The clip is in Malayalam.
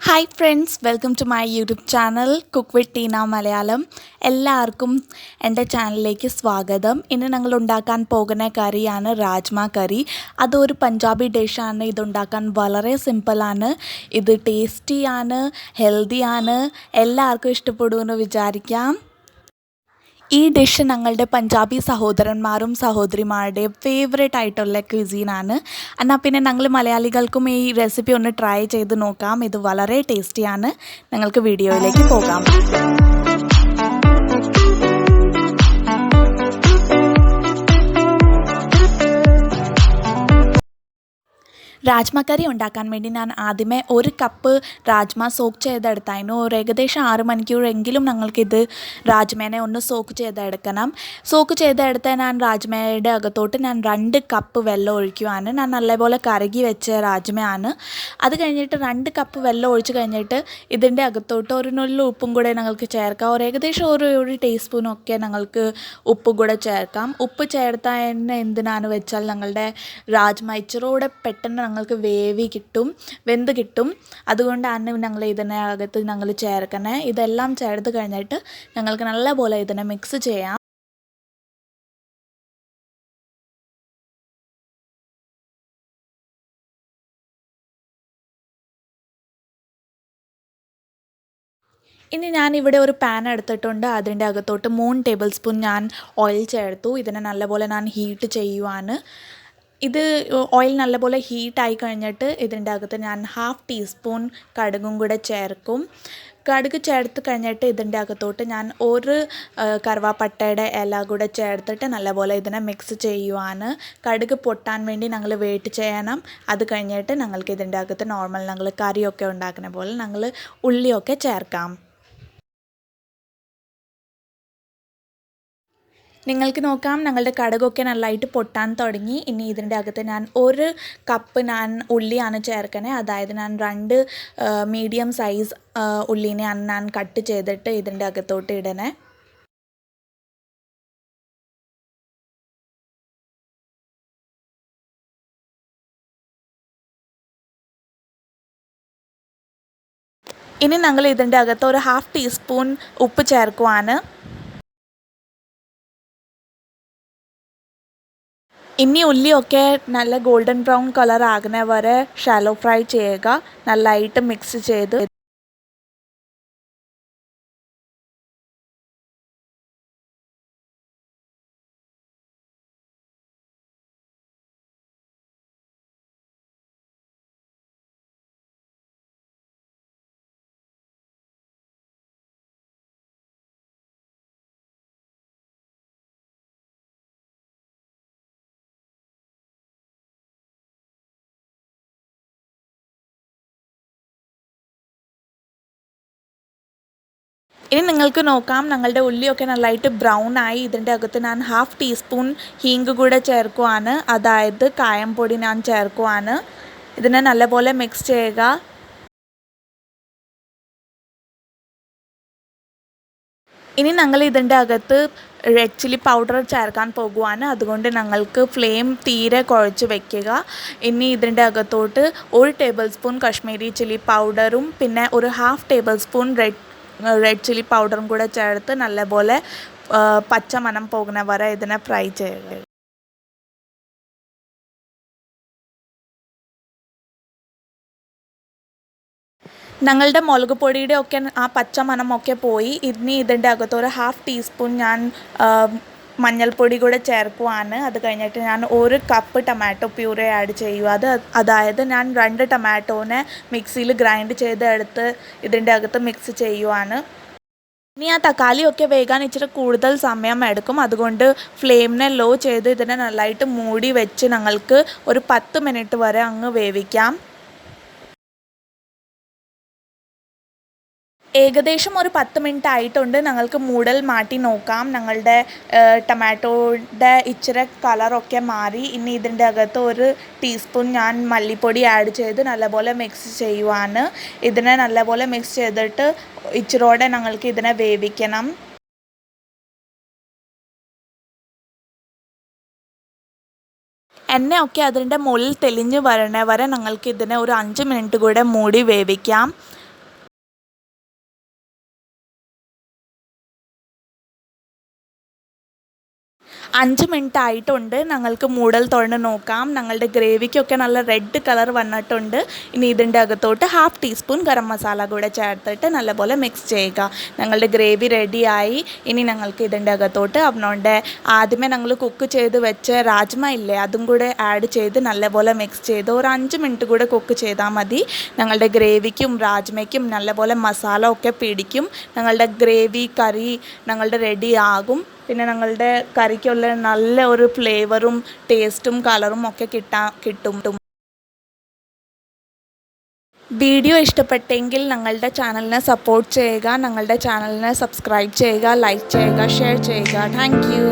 Hi friends, welcome to my YouTube channel Cook with Tina Malayalam. എല്ലാവർക്കും എൻ്റെ ചാനലിലേക്ക് സ്വാഗതം. ഇന്ന് ഞങ്ങൾ ഉണ്ടാക്കാൻ പോകുന്ന കറിയാണ് രാജ്മ കറി. അതൊരു പഞ്ചാബി ഡിഷാണ്. ഇതുണ്ടാക്കാൻ വളരെ സിമ്പിളാണ്. ഇത് ടേസ്റ്റിയാണ്, ഹെൽത്തിയാണ്. എല്ലാവർക്കും ഇഷ്ടപ്പെടുമെന്ന് വിചാരിക്കാം. ഈ ഡിഷ് ഞങ്ങളുടെ പഞ്ചാബി സഹോദരന്മാരും സഹോദരിമാരുടെയും ഫേവറേറ്റ് ആയിട്ടുള്ള ക്വിസീനാണ്. എന്നാൽ പിന്നെ ഞങ്ങൾ മലയാളികൾക്കും ഈ റെസിപ്പി ഒന്ന് ട്രൈ ചെയ്ത് നോക്കാം. ഇത് വളരെ ടേസ്റ്റിയാണ്. ഞങ്ങൾക്ക് വീഡിയോയിലേക്ക് പോകാം. രാജ്മ കറി ഉണ്ടാക്കാൻ വേണ്ടി ഞാൻ ആദ്യമേ ഒരു കപ്പ് രാജ്മ സോക്ക് ചെയ്തെടുത്തായിരുന്നു. ഏകദേശം 6 മണിക്കൂറെങ്കിലും ഞങ്ങൾക്കിത് രാജ്മേനെ ഒന്ന് സോക്ക് ചെയ്തെടുക്കണം. സോക്ക് ചെയ്തെടുത്ത ഞാൻ രാജ്മയുടെ അകത്തോട്ട് ഞാൻ 2 കപ്പ് വെള്ളം ഒഴിക്കുകയാണ്. ഞാൻ നല്ലപോലെ കഴുകി വെച്ച രാജ്മയാണ്. അത് കഴിഞ്ഞിട്ട് 2 കപ്പ് വെള്ളം ഒഴിച്ച് കഴിഞ്ഞിട്ട് ഇതിൻ്റെ അകത്തോട്ട് ഒരു നുള്ളു ഉപ്പും കൂടെ ഞങ്ങൾക്ക് ചേർക്കാം. ഏകദേശം ഒരു ടീസ്പൂണൊക്കെ ഞങ്ങൾക്ക് ഉപ്പ് കൂടെ ചേർക്കാം. ഉപ്പ് ചേർത്താൽ എന്തിനാണെന്ന് വെച്ചാൽ ഞങ്ങളുടെ രാജ്മ ഇച്ചിരൂടെ പെട്ടെന്ന് ഞങ്ങൾക്ക് വെന്ത് കിട്ടും. അതുകൊണ്ടാണ് ഞങ്ങൾ ഇതിനകത്ത് ഞങ്ങൾ ചേർക്കണേ. ഇതെല്ലാം ചേർത്ത് കഴിഞ്ഞിട്ട് ഞങ്ങൾക്ക് നല്ലപോലെ ഇതിനെ മിക്സ് ചെയ്യാം. ഇനി ഞാനിവിടെ ഒരു പാൻ എടുത്തിട്ടുണ്ട്. അതിൻ്റെ അകത്തോട്ട് 3 ടേബിൾ സ്പൂൺ ഞാൻ ഓയിൽ ചേർത്തു. ഇതിനെ നല്ലപോലെ ഞാൻ ഹീറ്റ് ചെയ്യുവാണ്. ഇത് ഓയിൽ നല്ലപോലെ ഹീറ്റായി കഴിഞ്ഞിട്ട് ഇതിൻ്റെ അകത്ത് ഞാൻ 1/2 ടീസ്പൂൺ കടുകും കൂടെ ചേർക്കും. കടുക് ചേർത്ത് കഴിഞ്ഞിട്ട് ഇതിൻ്റെ അകത്തോട്ട് ഞാൻ ഒരു കറുവാപ്പട്ടയുടെ ഇല കൂടെ ചേർത്തിട്ട് നല്ലപോലെ ഇതിനെ മിക്സ് ചെയ്യുവാണ്. കടുക് പൊട്ടാൻ വേണ്ടി ഞങ്ങൾ വെയിറ്റ് ചെയ്യണം. അത് കഴിഞ്ഞിട്ട് ഞങ്ങൾക്ക് ഇതിൻ്റെ അകത്ത് നോർമൽ ഞങ്ങൾ കറിയൊക്കെ ഉണ്ടാക്കുന്ന പോലെ ഞങ്ങൾ ഉള്ളിയൊക്കെ ചേർക്കാം. നിങ്ങൾക്ക് നോക്കാം, ഞങ്ങളുടെ കടുകൊക്കെ നല്ലതായിട്ട് പൊട്ടാൻ തുടങ്ങി. ഇനി ഇതിൻ്റെ അകത്ത് ഞാൻ ഒരു കപ്പ് ഉള്ളിയാണ് ചേർക്കണേ. അതായത് ഞാൻ 2 മീഡിയം സൈസ് ഉള്ളിനെയാണ് ഞാൻ കട്ട് ചെയ്തിട്ട് ഇതിൻ്റെ അകത്തോട്ട് ഇടണേ. ഇനി ഞങ്ങൾ ഇതിൻ്റെ അകത്ത് ഒരു 1/2 ടീസ്പൂൺ ഉപ്പ് ചേർക്കുവാണ്. ഇനി ഉള്ളിയൊക്കെ നല്ല ഗോൾഡൻ ബ്രൗൺ കളർ ആകുന്ന വരെ ഷാലോ ഫ്രൈ ചെയ്യുക. നല്ലതായിട്ട് മിക്സ് ചെയ്ത് ഇനി നിങ്ങൾക്ക് നോക്കാം, ഞങ്ങളുടെ ഉള്ളിയൊക്കെ നല്ലതായിട്ട് ബ്രൗൺ ആയി. ഇതിൻ്റെ അകത്ത് ഞാൻ 1/2 ടീസ്പൂൺ ഹിങ് കൂടെ ചേർക്കുവാണ്. അതായത് കായംപൊടി ഞാൻ ചേർക്കുവാണ്. ഇതിനെ നല്ലപോലെ മിക്സ് ചെയ്യുക. ഇനി ഞങ്ങൾ ഇതിൻ്റെ അകത്ത് റെഡ് ചില്ലി പൗഡർ ചേർക്കാൻ പോകുവാണ്. അതുകൊണ്ട് ഞങ്ങൾക്ക് ഫ്ലെയിം തീരെ കുഴച്ച് വയ്ക്കുക. ഇനി ഇതിൻ്റെ അകത്തോട്ട് 1 ടേബിൾ സ്പൂൺ കശ്മീരി ചില്ലി പൗഡറും പിന്നെ ഒരു 1/2 ടേബിൾ സ്പൂൺ റെഡ് ചില്ലി പൗഡറും കൂടെ ചേർത്ത് നല്ലപോലെ പച്ച മണം പോകുന്ന വരെ ഇതിനെ ഫ്രൈ ചെയ്യുക. ഞങ്ങളുടെ മുളക് പൊടിയുടെ ഒക്കെ ആ പച്ച മണമൊക്കെ പോയി. ഇനി ഇതിൻ്റെ അകത്ത് ഒരു 1/2 ടീസ്പൂൺ ഞാൻ മഞ്ഞൾപ്പൊടി കൂടെ ചേർക്കുവാണ്. അത് കഴിഞ്ഞിട്ട് ഞാൻ 1 കപ്പ് ടൊമാറ്റോ പ്യൂറി ആഡ് ചെയ്യുക. അതായത് ഞാൻ 2 ടൊമാറ്റോനെ മിക്സിയിൽ ഗ്രൈൻഡ് ചെയ്തെടുത്ത് ഇതിൻ്റെ അകത്ത് മിക്സ് ചെയ്യുവാണ്. ഇനി ആ തക്കാളിയൊക്കെ വേകാൻ ഇച്ചിരി കൂടുതൽ സമയം എടുക്കും. അതുകൊണ്ട് ഫ്ലെയിമിനെ ലോ ചെയ്ത് ഇതിനെ നല്ലതായിട്ട് മൂടി വെച്ച് ഞങ്ങൾക്ക് ഒരു 10 മിനിറ്റ് വരെ അങ്ങ് വേവിക്കാം. ഏകദേശം ഒരു 10 മിനിറ്റ് ആയിട്ടുണ്ട്. ഞങ്ങൾക്ക് മൂടൽ മാറ്റി നോക്കാം. ഞങ്ങളുടെ ടൊമാറ്റോയുടെ ഇച്ചിരി കളറൊക്കെ മാറി. ഇനി ഇതിൻ്റെ അകത്ത് 1 ടീസ്പൂൺ ഞാൻ മല്ലിപ്പൊടി ആഡ് ചെയ്ത് നല്ലപോലെ മിക്സ് ചെയ്യുവാണ്. ഇതിനെ നല്ലപോലെ മിക്സ് ചെയ്തിട്ട് ഇച്ചിരോടെ ഞങ്ങൾക്ക് ഇതിനെ വേവിക്കണം. എണ്ണയൊക്കെ അതിൻ്റെ മുകളിൽ തെളിഞ്ഞ് വരണ വരെ ഞങ്ങൾക്ക് ഇതിനെ ഒരു 5 മിനിറ്റ് കൂടെ മൂടി വേവിക്കാം. 5 മിനിറ്റ് ആയിട്ടുണ്ട്. ഞങ്ങൾക്ക് മൂടൽ തുറന്ന് നോക്കാം. ഞങ്ങളുടെ ഗ്രേവിക്കൊക്കെ നല്ല റെഡ് കളർ വന്നിട്ടുണ്ട്. ഇനി ഇതിൻ്റെ അകത്തോട്ട് 1/2 ടീസ്പൂൺ ഗരം മസാല കൂടെ ചേർത്തിട്ട് നല്ലപോലെ മിക്സ് ചെയ്യുക. ഞങ്ങളുടെ ഗ്രേവി റെഡിയായി. ഇനി ഞങ്ങൾക്ക് ഇതിൻ്റെ അകത്തോട്ട് അവനോണ്ട് ആദ്യമേ ഞങ്ങൾ കുക്ക് ചെയ്ത് വെച്ച രാജ്മ ഇല്ലേ, അതും കൂടെ ആഡ് ചെയ്ത് നല്ലപോലെ മിക്സ് ചെയ്ത് ഒരു 5 മിനിറ്റ് കൂടെ കുക്ക് ചെയ്താൽ മതി. ഞങ്ങളുടെ ഗ്രേവിക്കും രാജ്മയ്ക്കും നല്ലപോലെ മസാല ഒക്കെ പിടിക്കും. ഞങ്ങളുടെ ഗ്രേവി കറി ഞങ്ങളുടെ റെഡി ആകും. പിന്നെ ഞങ്ങളുടെ കറിക്കുള്ള നല്ല ഒരു ഫ്ലേവറും ടേസ്റ്റും കളറും ഒക്കെ കിട്ടും. വീഡിയോ ഇഷ്ടപ്പെട്ടെങ്കിൽ ഞങ്ങളുടെ ചാനലിനെ സപ്പോർട്ട് ചെയ്യുക. ഞങ്ങളുടെ ചാനലിനെ സബ്സ്ക്രൈബ് ചെയ്യുക, ലൈക്ക് ചെയ്യുക, ഷെയർ ചെയ്യുക. Thank you.